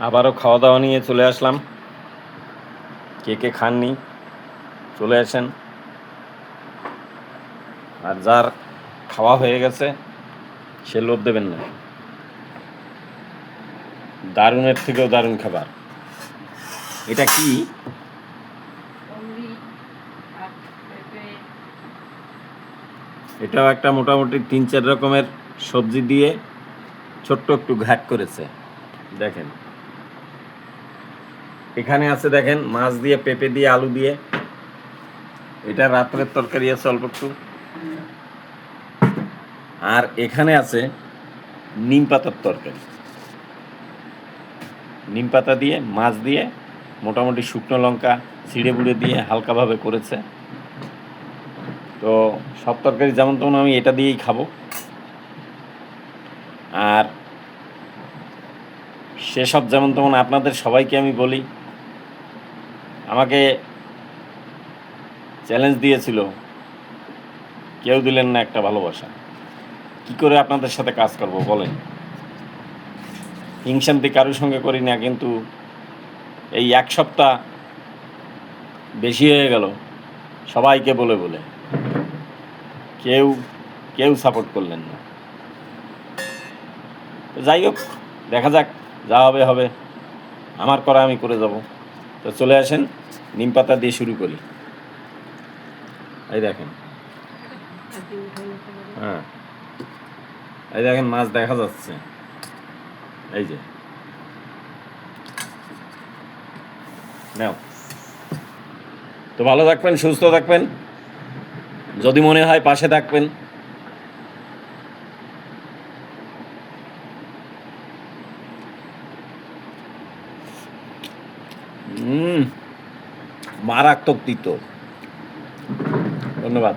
আবারও খাওয়া দাওয়া নিয়ে চলে আসলাম। কে কে খাননি চলে আসেন, আর যার খাওয়া হয়ে গেছে সে লোভ দেবেন না। দারুণের থেকেও দারুণ খাবার। এটা কি? এটাও একটা মোটামুটি 3-4 রকমের সবজি দিয়ে ছোট্ট একটু ঘ্যাট করেছে। দেখেন এখানে আছে, দেখেন মাছ দিয়ে, পেঁপে দিয়ে, আলু দিয়ে। এটা রাত্রের তরকারি আছে অল্প একটু। আর এখানে আছে নিম পাতার তরকারি, নিম পাতা দিয়ে, মাছ দিয়ে, মোটামুটি শুকনো লঙ্কা ছিঁড়ে বুড়ে দিয়ে হালকাভাবে করেছে। তো সব তরকারি যেমন তেমন আমি এটা দিয়েই খাবো। আর সেসব যেমন তেমন আপনাদের সবাইকে আমি বলি, আমাকে চ্যালেঞ্জ দিয়েছিল, কেউ দিলেন না একটা ভালোবাসা। কি করে আপনাদের সাথে কাজ করব বলেন? হিংসান্তি কারোর সঙ্গে করি না, কিন্তু এই এক সপ্তাহ বেশি হয়ে গেল সবাইকে বলে বলে, কেউ কেউ সাপোর্ট করলেন না। তো যাই হোক, দেখা যাক, যা হবে হবে, আমার করা আমি করে যাব। তো চলে আসেন, নিম পাতা দিয়ে শুরু করি। এই দেখেন, হ্যাঁ এই দেখেন মাছ দেখা যাচ্ছে, এই যে নাও। তো ভালো থাকবেন, সুস্থ থাকবেন, যদি মনে হয় পাশে থাকবেন। মারাত্মক তিতো। ধন্যবাদ।